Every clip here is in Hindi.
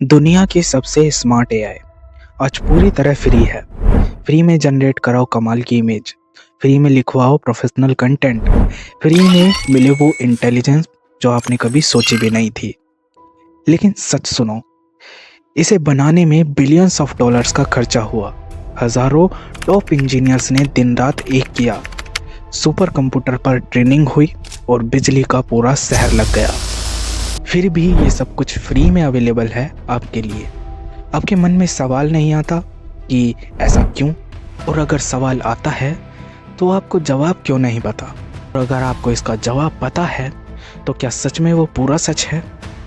दुनिया की सबसे स्मार्ट एआई आज पूरी तरह फ्री है। फ्री में जनरेट कराओ कमाल की इमेज, फ्री में लिखवाओ प्रोफेशनल कंटेंट, फ्री में मिले वो इंटेलिजेंस जो आपने कभी सोची भी नहीं थी। लेकिन सच सुनो, इसे बनाने में बिलियंस ऑफ डॉलर्स का खर्चा हुआ। हजारों टॉप इंजीनियर्स ने दिन रात एक किया, सुपर कंप्यूटर पर ट्रेनिंग हुई और बिजली का पूरा शहर लग गया। फिर भी ये सब कुछ फ्री में अवेलेबल है आपके लिए। आपके मन में सवाल नहीं आता कि ऐसा क्यों? और अगर सवाल आता है तो आपको जवाब क्यों नहीं पता? और अगर आपको इसका जवाब पता है तो क्या सच में वो पूरा सच है?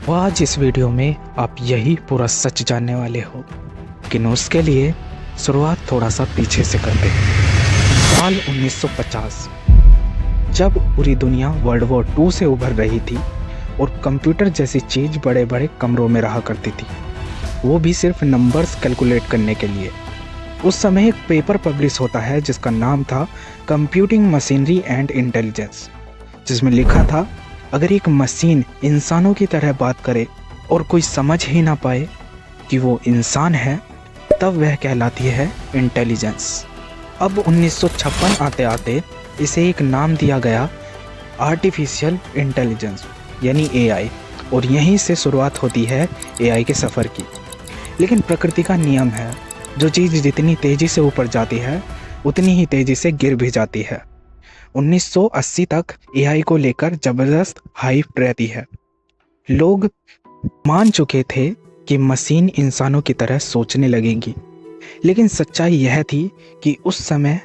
वो आज इस वीडियो में आप यही पूरा सच जानने वाले हो। लेकिन उसके लिए शुरुआत थोड़ा सा पीछे से करते हैं। साल 1950, जब पूरी दुनिया वर्ल्ड वॉर 2 से उभर रही थी और कंप्यूटर जैसी चीज बड़े बड़े कमरों में रहा करती थी, वो भी सिर्फ नंबर्स कैलकुलेट करने के लिए। उस समय एक पेपर पब्लिश होता है जिसका नाम था कंप्यूटिंग मशीनरी एंड इंटेलिजेंस, जिसमें लिखा था अगर एक मशीन इंसानों की तरह बात करे और कोई समझ ही ना पाए कि वो इंसान है, तब वह कहलाती है इंटेलिजेंस। अब 1956 आते आते इसे एक नाम दिया गया आर्टिफिशियल इंटेलिजेंस यानी एआई, और यहीं से शुरुआत होती है एआई के सफ़र की। लेकिन प्रकृति का नियम है, जो चीज़ जितनी तेज़ी से ऊपर जाती है उतनी ही तेज़ी से गिर भी जाती है। 1980 तक एआई को लेकर ज़बरदस्त हाइप रहती है। लोग मान चुके थे कि मशीन इंसानों की तरह सोचने लगेगी, लेकिन सच्चाई यह थी कि उस समय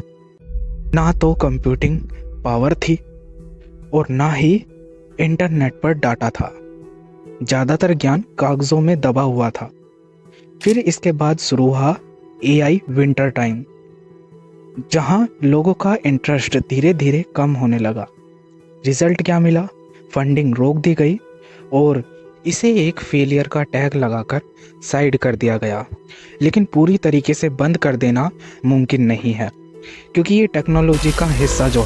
ना तो कंप्यूटिंग पावर थी और ना ही इंटरनेट पर डाटा था। ज़्यादातर ज्ञान कागज़ों में दबा हुआ था। फिर इसके बाद शुरू हुआ एआई विंटर टाइम, जहां लोगों का इंटरेस्ट धीरे धीरे कम होने लगा। रिजल्ट क्या मिला? फंडिंग रोक दी गई और इसे एक फेलियर का टैग लगाकर साइड कर दिया गया। लेकिन पूरी तरीके से बंद कर देना मुमकिन नहीं है, क्योंकि ये टेक्नोलॉजी का हिस्सा जो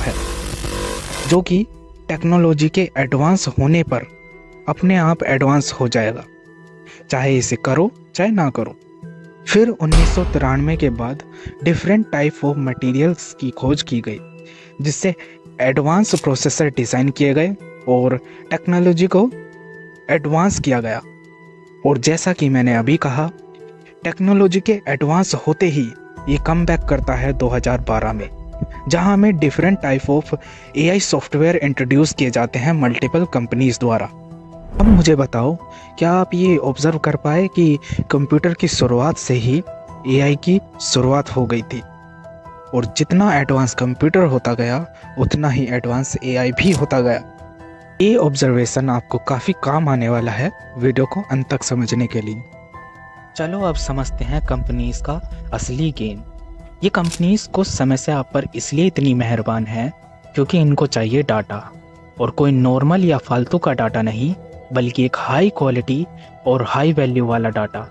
कि टेक्नोलॉजी के एडवांस होने पर अपने आप एडवांस हो जाएगा, चाहे इसे करो चाहे ना करो। फिर 1993 के बाद डिफरेंट टाइप ऑफ मटेरियल्स की खोज की गई, जिससे एडवांस प्रोसेसर डिज़ाइन किए गए और टेक्नोलॉजी को एडवांस किया गया। और जैसा कि मैंने अभी कहा, टेक्नोलॉजी के एडवांस होते ही ये कम बैक करता है 2012 में, जहां हमें different type of AI software introduce किए जाते हैं मल्टीपल कंपनीज द्वारा। अब मुझे बताओ, क्या आप ये ऑब्जर्व कर पाए कि कंप्यूटर की शुरुआत से ही एआई की शुरुआत हो गई थी, और जितना एडवांस कंप्यूटर होता गया उतना ही एडवांस एआई भी होता गया। ये ऑब्जर्वेशन आपको काफ़ी काम आने वाला है वीडियो को अंत तक समझने के लिए। चलो अब समझते हैं कंपनीज का असली गेम। ये कंपनीज कुछ समय से आप पर इसलिए इतनी मेहरबान हैं क्योंकि इनको चाहिए डाटा, और कोई नॉर्मल या फालतू का डाटा नहीं, बल्कि एक हाई क्वालिटी और हाई वैल्यू वाला डाटा।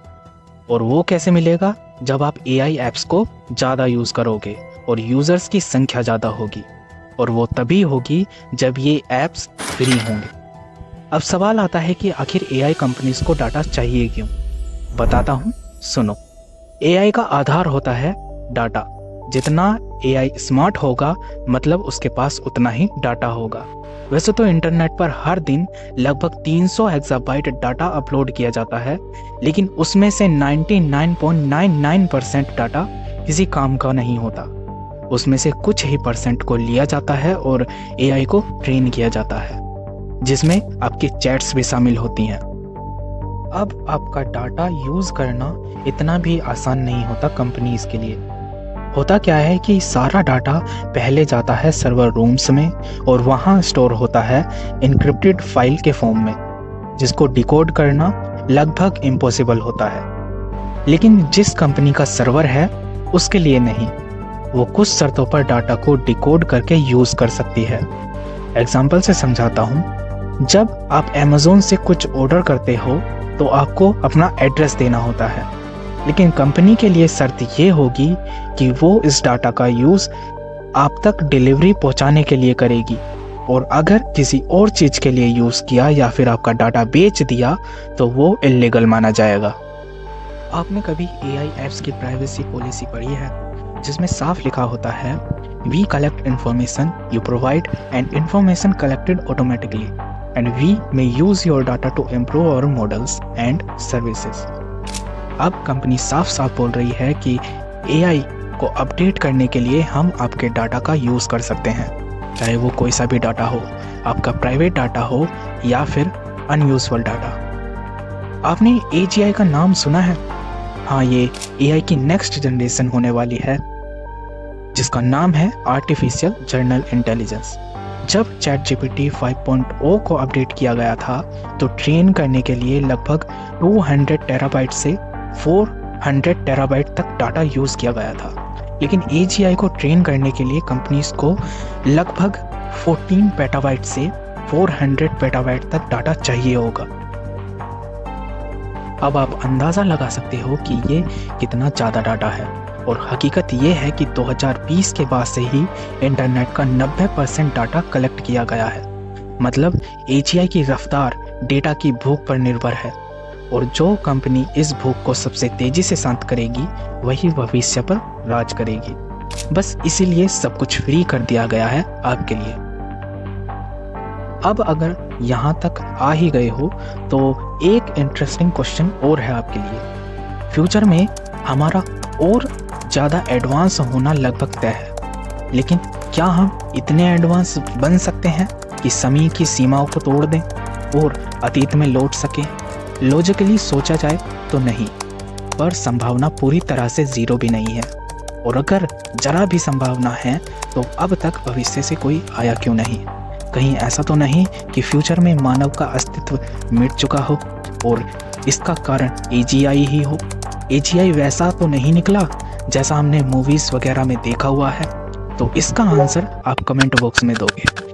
और वो कैसे मिलेगा? जब आप एआई ऐप्स को ज़्यादा यूज़ करोगे और यूज़र्स की संख्या ज़्यादा होगी, और वो तभी होगी जब ये ऐप्स फ्री होंगे। अब सवाल आता है कि आखिर एआई कंपनीज को डाटा चाहिए क्यों? बताता हूँ, सुनो। एआई का आधार होता है डाटा। जितना एआई स्मार्ट होगा, मतलब उसके पास उतना ही डाटा होगा। वैसे तो इंटरनेट पर हर दिन लगभग 300 एक्साबाइट डाटा अपलोड किया जाता है, लेकिन उसमें से 99.99% डाटा किसी काम का नहीं होता। उसमें से कुछ ही परसेंट को लिया जाता है और एआई को ट्रेन किया जाता है, जिसमें आपकी चैट्स भी शामिल होती हैं। अब आपका डाटा यूज़ करना इतना भी आसान नहीं होता कंपनीज के लिए। होता क्या है कि सारा डाटा पहले जाता है सर्वर रूम्स में और वहाँ स्टोर होता है इनक्रिप्टेड फाइल के फॉर्म में, जिसको डिकोड करना लगभग इम्पॉसिबल होता है। लेकिन जिस कंपनी का सर्वर है उसके लिए नहीं, वो कुछ शर्तों पर डाटा को डिकोड करके यूज़ कर सकती है। एग्जाम्पल से समझाता हूँ। जब आप अमेज़ॉन से कुछ ऑर्डर करते हो तो आपको अपना एड्रेस देना होता है, लेकिन कंपनी के लिए शर्त ये होगी कि वो इस डाटा का यूज़ आप तक डिलीवरी पहुंचाने के लिए करेगी, और अगर किसी और चीज़ के लिए यूज़ किया या फिर आपका डाटा बेच दिया तो वो इल्लीगल माना जाएगा। आपने कभी एआई ऐप्स की प्राइवेसी पॉलिसी पढ़ी है, जिसमें साफ लिखा होता है, we collect information you provide and information collected automatically and we may use your data to improve our models and services. अब कंपनी साफ साफ बोल रही है कि एआई को अपडेट करने के लिए हम आपके डाटा का यूज़ कर सकते हैं, चाहे वो कोई सा भी डाटा हो, आपका प्राइवेट डाटा हो या फिर अनयूजुअल डाटा। आपने एजीआई का नाम सुना है? हाँ, ये एआई की नेक्स्ट जनरेशन होने वाली है, जिसका नाम है आर्टिफिशियल जनरल इंटेलिजेंस। जब ChatGPT 5.0 को अपडेट किया गया था तो ट्रेन करने के लिए लगभग 200 टेराबाइट से 400 टेराबाइट तक डाटा यूज़ किया गया था, लेकिन AGI को ट्रेन करने के लिए कंपनीज को लगभग 14 पेटाबाइट से 400 पेटाबाइट तक डाटा चाहिए होगा। अब आप अंदाज़ा लगा सकते हो कि ये कितना ज़्यादा डाटा है, और हकीकत ये है कि 2020 के बाद से ही इंटरनेट का 90% डाटा कलेक्ट किया गया है। मतलब AGI की रफ्तार डेटा की भूख पर निर्भर है, और जो कंपनी इस भूख को सबसे तेज़ी से शांत करेगी वही भविष्य पर राज करेगी। बस इसीलिए सब कुछ फ्री कर दिया गया है आपके लिए। अब अगर यहाँ तक आ ही गए हो तो एक इंटरेस्टिंग क्वेश्चन और है आपके लिए। फ्यूचर में हमारा और ज़्यादा एडवांस होना लगभग तय है, लेकिन क्या हम इतने एडवांस बन सकते हैं कि समय की सीमाओं को तोड़ दें और अतीत में लौट सकें? लॉजिकली सोचा जाए तो नहीं, पर संभावना पूरी तरह से ज़ीरो भी नहीं है, और अगर जरा भी संभावना है तो अब तक भविष्य से कोई आया क्यों नहीं? कहीं ऐसा तो नहीं कि फ्यूचर में मानव का अस्तित्व मिट चुका हो और इसका कारण AGI ही हो? AGI वैसा तो नहीं निकला जैसा हमने मूवीज़ वगैरह में देखा हुआ है? तो इसका आंसर आप कमेंट बॉक्स में दोगे।